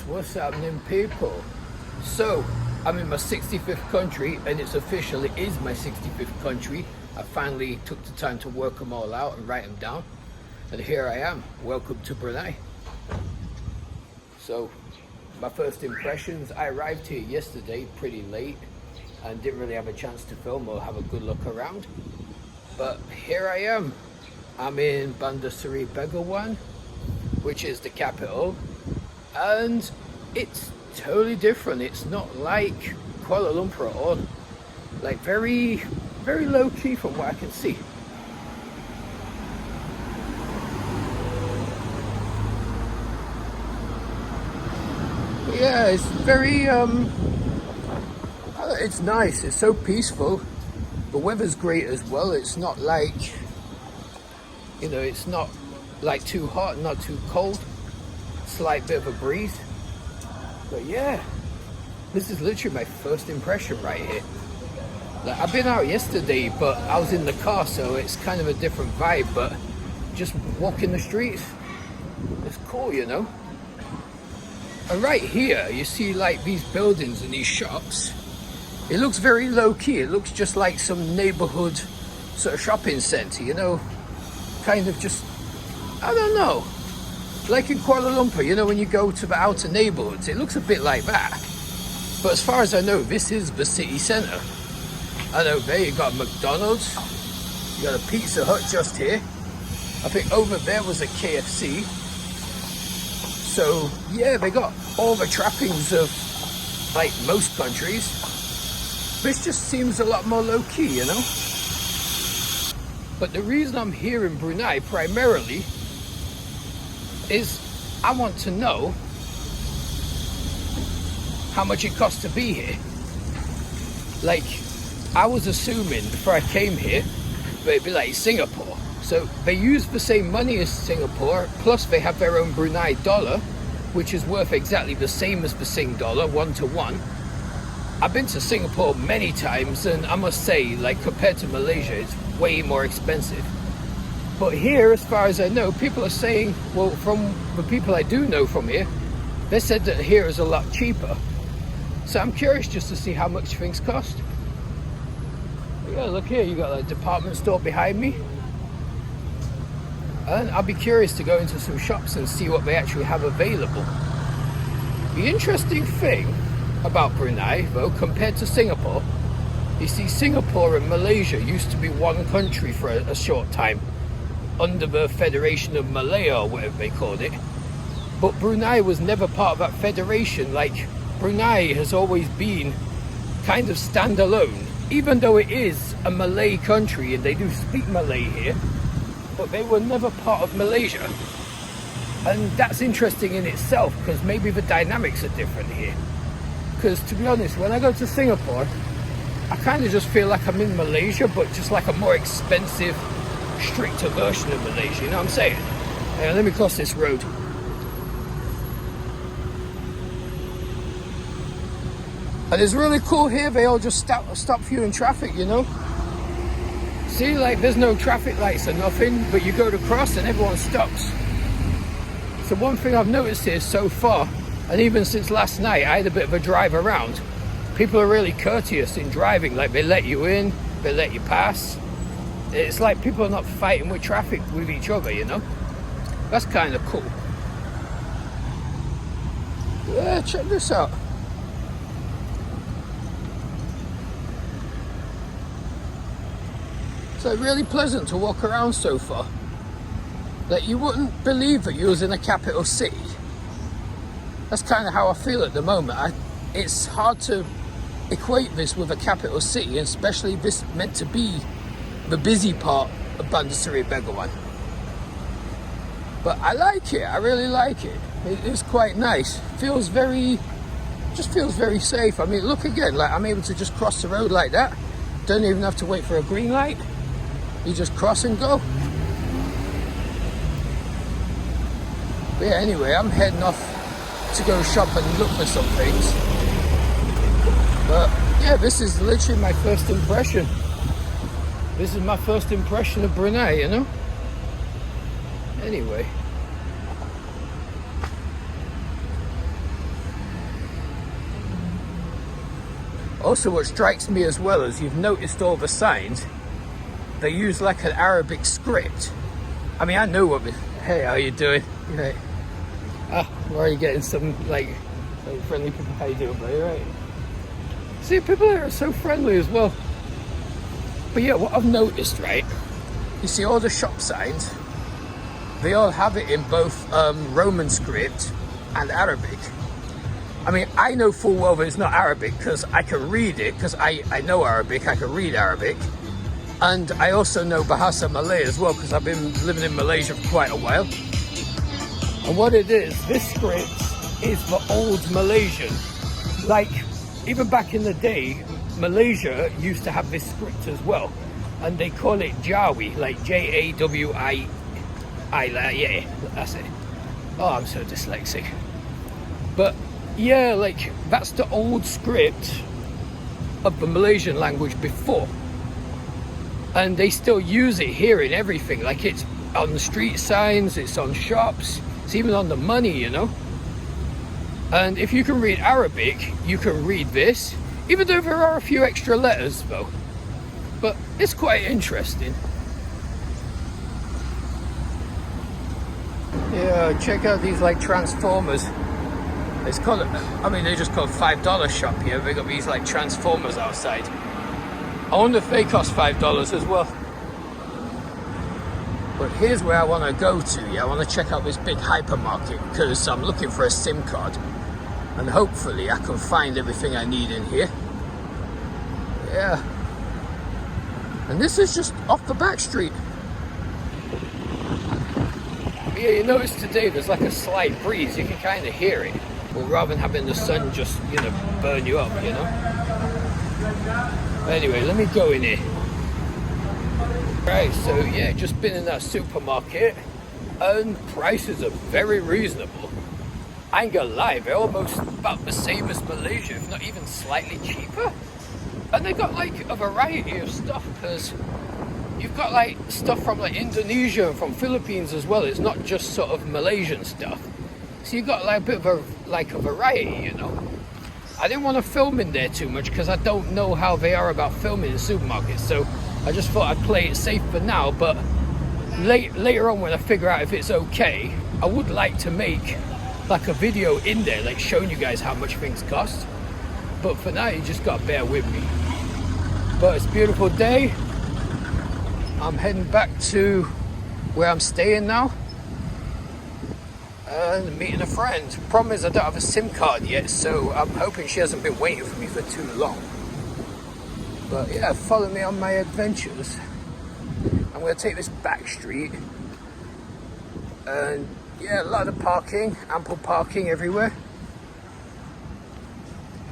what's happening, people? So I'm in my 65th country, and it is my 65th country. I finally took the time to work them all out and write them down, and here I am. Welcome to Brunei. So my first impressions, I arrived here yesterday pretty late and didn't really have a chance to film or have a good look around, but here I am. I'm in Bandar Seri Begawan, which is the capital, and it's totally different. It's not like Kuala Lumpur at all. Like very low key from what I can see. But yeah, it's very it's nice. It's so peaceful. The weather's great as well. It's not like, it's not like too hot, not too cold. Slight bit of a breeze. But yeah, this is literally my first impression right here. Like, I've been out yesterday, but I was in the car, so it's kind of a different vibe. But just walking the streets, it's cool, And right here, you see like these buildings and these shops. It looks very low key. It looks just like some neighborhood sort of shopping center, kind of just, I don't know. Like in Kuala Lumpur, when you go to the outer neighborhoods, it looks a bit like that. But as far as I know, this is the city center. I know there you got McDonald's, you got a Pizza Hut just here. I think over there was a KFC. So yeah, they got all the trappings of like most countries. This just seems a lot more low key, But the reason I'm here in Brunei primarily is I want to know how much it costs to be here. Like, I was assuming before I came here, it'd be like Singapore. So they use the same money as Singapore, plus they have their own Brunei dollar, which is worth exactly the same as the Sing dollar, 1 to 1. I've been to Singapore many times, and I must say, like, compared to Malaysia, it's way more expensive. But here, as far as I know, people are saying, well, from the people I do know from here, they said that here is a lot cheaper. So I'm curious just to see how much things cost. But yeah, look here, you got a department store behind me. And I'll be curious to go into some shops and see what they actually have available. The interesting thing about Brunei, though, compared to Singapore, you see, Singapore and Malaysia used to be one country for a short time, under the Federation of Malaya or whatever they called it. But Brunei was never part of that federation. Like, Brunei has always been kind of standalone, even though it is a Malay country and they do speak Malay here, but they were never part of Malaysia. And that's interesting in itself, because maybe the dynamics are different here. Because to be honest, when I go to Singapore, I kind of just feel like I'm in Malaysia, but just like a more expensive, stricter version of Malaysia, you know what I'm saying? Let me cross this road. And it's really cool here, they all just stop for you in traffic, See, like, there's no traffic lights or nothing, but you go to cross and everyone stops. So one thing I've noticed here so far, and even since last night, I had a bit of a drive around. People are really courteous in driving, like they let you in, they let you pass. It's like people are not fighting with traffic with each other, That's kind of cool. Yeah, check this out. It's like really pleasant to walk around so far. Like, you wouldn't believe that you was in a capital city. That's kind of how I feel at the moment. It's hard to equate this with a capital city, especially this meant to be the busy part of Bandar Seri Begawan. But I like it. I really like it. It's quite nice. Feels very safe. I mean, look again. Like, I'm able to just cross the road like that. Don't even have to wait for a green light. You just cross and go. But yeah, anyway, I'm heading off to go shop and look for some things. But yeah, this is literally my first impression. This is my first impression of Brunei, Anyway. Also, what strikes me as well is you've noticed all the signs, they use like an Arabic script. I mean, I know what the, hey, how you doing? Right. We're already getting some like friendly people. How you doing, buddy? Right. See, people here are so friendly as well. But yeah, what I've noticed, right? You see all the shop signs, they all have it in both Roman script and Arabic. I mean, I know full well that it's not Arabic because I can read it, because I know Arabic, I can read Arabic. And I also know Bahasa Malay as well, because I've been living in Malaysia for quite a while. And what it is, this script is for old Malaysian. Like, even back in the day, Malaysia used to have this script as well. And they call it Jawi, like J-A-W-I. Yeah, that's it. Oh, I'm so dyslexic. But yeah, like, that's the old script of the Malaysian language before. And they still use it here in everything. Like, it's on the street signs, it's on shops, it's even on the money, you know. And if you can read Arabic, you can read this, even though there are a few extra letters though. But it's quite interesting. Yeah, check out these like transformers. It's called, I mean, they're just called $5 shop here. They got these like transformers outside. I wonder if they cost $5 as well. But here's where I want to go to. Yeah, I want to check out this big hypermarket because I'm looking for a SIM card. And hopefully I can find everything I need in here. Yeah. And this is just off the back street. Yeah, you notice today there's like a slight breeze. You can kind of hear it. Well, rather than having the sun just, you know, burn you up, you know. Anyway, let me go in here. Right, so yeah, just been in that supermarket and prices are very reasonable. I ain't gonna lie, they're almost about the same as Malaysia, if not even slightly cheaper. And they got like a variety of stuff, because you've got like stuff from like Indonesia and from Philippines as well. It's not just sort of Malaysian stuff. So you got like a bit of a variety, you know. I didn't want to film in there too much because I don't know how they are about filming in supermarkets. So I just thought I'd play it safe for now. But later on, when I figure out if it's okay, I would like to make like a video in there, like showing you guys how much things cost. But for now, you just gotta bear with me. But it's a beautiful day. I'm heading back to where I'm staying now and meeting a friend. Problem is I don't have a SIM card yet, so I'm hoping she hasn't been waiting for me for too long. But yeah, follow me on my adventures. I'm going to take this back street, and yeah, a lot of parking, ample parking everywhere.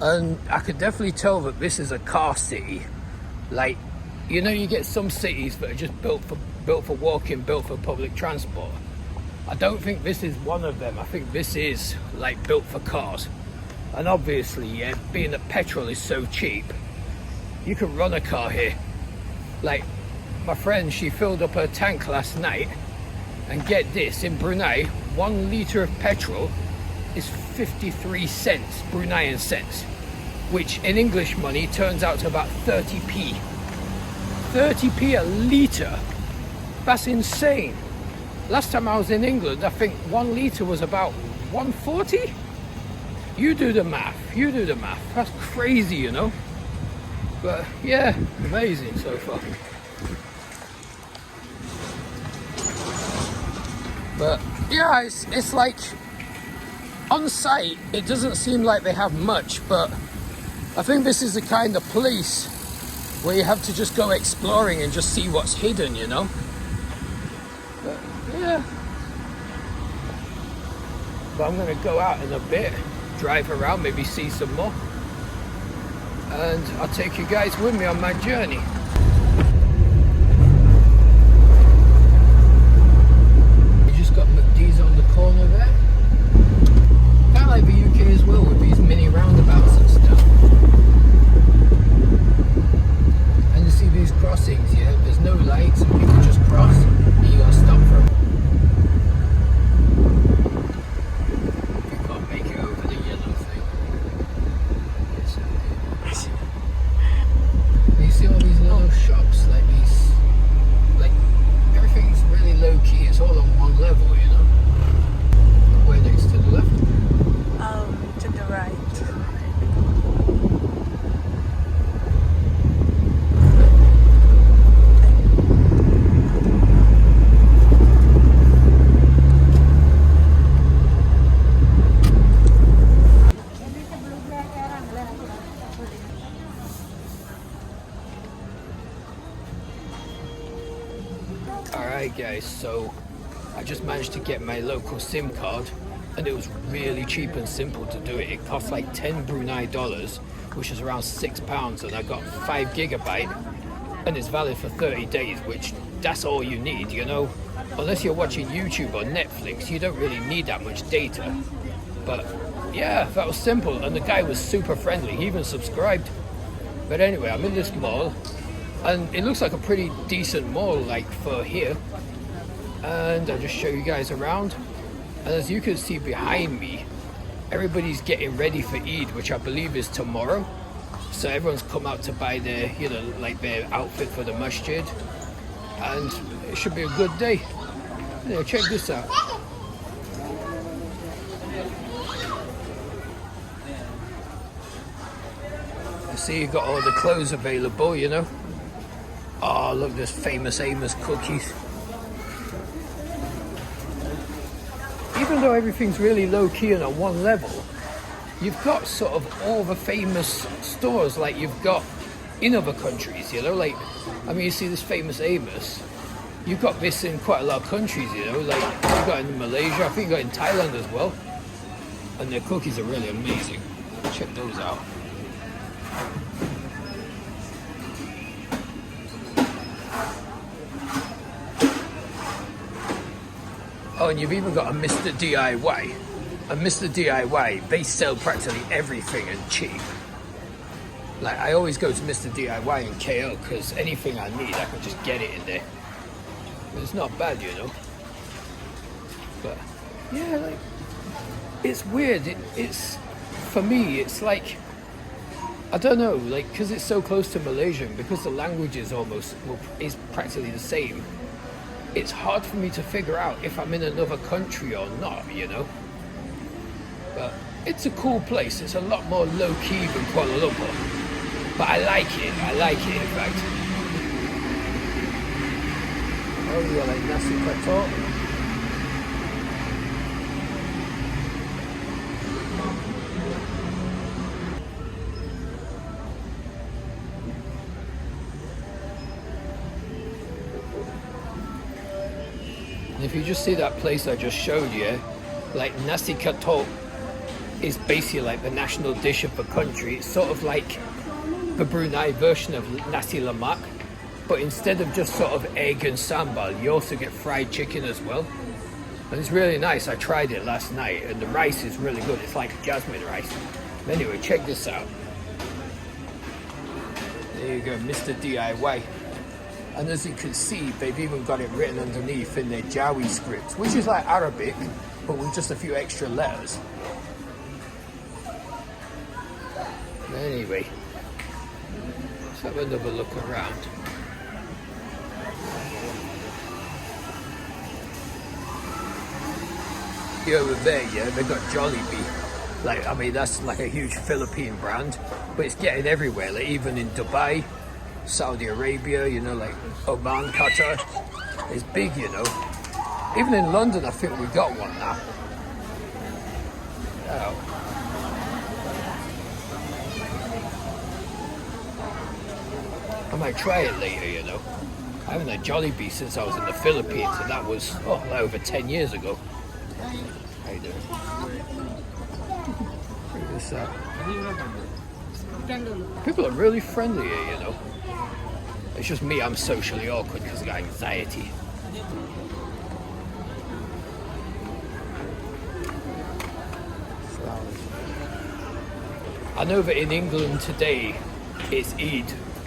And I could definitely tell that this is a car city. Like, you know, you get some cities that are just built for walking, built for public transport. I don't think this is one of them. I think this is like built for cars. And obviously, yeah, being that petrol is so cheap, you can run a car here. Like, my friend, she filled up her tank last night, and get this, in Brunei, 1 litre of petrol is 53 cents, Bruneian cents, which in English money turns out to about 30p. 30p a litre? That's insane. Last time I was in England, I think 1 litre was about 140? You do the math, That's crazy, you know? But yeah, amazing so far. But yeah, it's like, on site, it doesn't seem like they have much, but I think this is the kind of place where you have to just go exploring and just see what's hidden, you know? But yeah. But I'm gonna go out in a bit, drive around, maybe see some more. And I'll take you guys with me on my journey. We just got McD's on the corner there. Kind of like the UK as well, with these mini roundabouts and stuff. And you see these crossings, yeah? There's no lights and people just cross, and you gotta stop for them. You can't make it over the yellow thing. guys, so I just managed to get my local SIM card, and it was really cheap and simple to do it. It cost like 10 Brunei dollars, which is around £6, and I got 5 gigabyte, and it's valid for 30 days, which that's all you need, you know. Unless you're watching YouTube or Netflix, you don't really need that much data. But yeah, that was simple, and the guy was super friendly. He even subscribed. But anyway, I'm in this mall, and it looks like a pretty decent mall, like for here. And I'll just show you guys around. And as you can see behind me, everybody's getting ready for Eid, which I believe is tomorrow. So everyone's come out to buy their, you know, like their outfit for the masjid, and it should be a good day. Yeah, check this out. I see you got all the clothes available, you know. Oh, look, there's famous Amos cookies. Even though everything's really low-key and on one level, you've got sort of all the famous stores like you've got in other countries, you know. Like, I mean, you see this famous Amos. You've got this in quite a lot of countries, you know. Like, you've got in Malaysia, I think you got in Thailand as well. And their cookies are really amazing. Check those out. Oh, and you've even got a Mr. DIY. And Mr. DIY, they sell practically everything and cheap. Like, I always go to Mr. DIY in KL because anything I need, I can just get it in there. But it's not bad, you know. But yeah, like, it's weird. It's for me, it's like, I don't know, like, because it's so close to Malaysian, because the language is is practically the same. It's hard for me to figure out if I'm in another country or not, you know. But it's a cool place. It's a lot more low-key than Kuala Lumpur. But I like it. I like it, in fact. Oh, we got like nasi patok. And if you just see that place I just showed you, like nasi katok is basically like the national dish of the country. It's sort of like the Brunei version of nasi lemak, but instead of just sort of egg and sambal, you also get fried chicken as well. And it's really nice. I tried it last night, and the rice is really good. It's like jasmine rice. But anyway, check this out. There you go, Mr. DIY. And as you can see, they've even got it written underneath in their Jawi script, which is like Arabic, but with just a few extra letters. Anyway, let's have another look around. Over there, yeah, they've got Jollibee. Like, I mean, that's like a huge Philippine brand, but it's getting everywhere. Like, even in Dubai, Saudi Arabia, you know, like Oman, Qatar, it's big, you know. Even in London, I think we got one now. Oh. I might try it later, you know. I haven't had Jollibee since I was in the Philippines, and that was like over 10 years ago. How you doing? Check this out. People are really friendly here, you know. It's just me, I'm socially awkward because I got anxiety. I know that in England today it's Eid,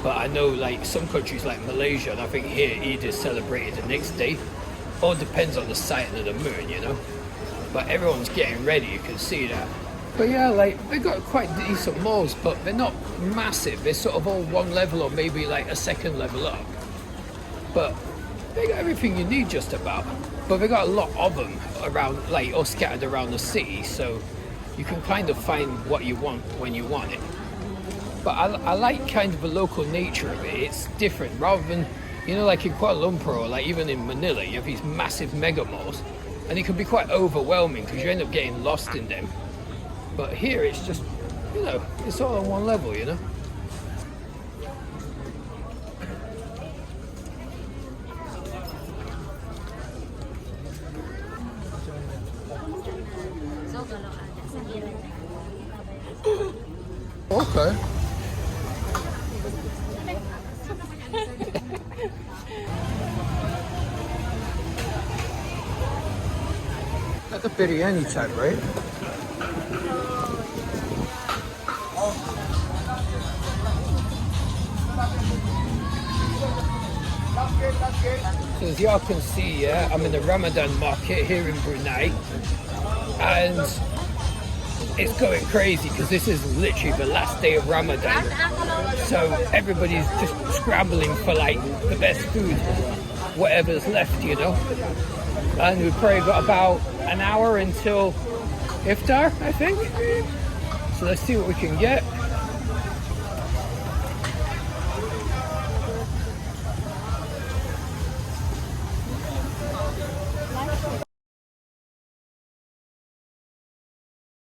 but I know like some countries like Malaysia, and I think here Eid is celebrated the next day. All depends on the sighting of the moon, you know. But everyone's getting ready, you can see that. But yeah, like, they got quite decent malls, but they're not massive. They're sort of all one level or maybe like a second level up. But they got everything you need just about. But they got a lot of them around, like, or scattered around the city, so you can kind of find what you want when you want it. But I like kind of the local nature of it. It's different, rather than, you know, like in Kuala Lumpur or like even in Manila, you have these massive mega malls, and it can be quite overwhelming because you end up getting lost in them. But here it's just, you know, it's all on one level, you know. Okay. Like a biryani type, right? So as y'all can see, yeah, I'm in the Ramadan market here in Brunei, and it's going crazy because this is literally the last day of Ramadan. So everybody's just scrambling for like the best food, whatever's left, you know. And we've probably got about an hour until iftar, I think. So let's see what we can get.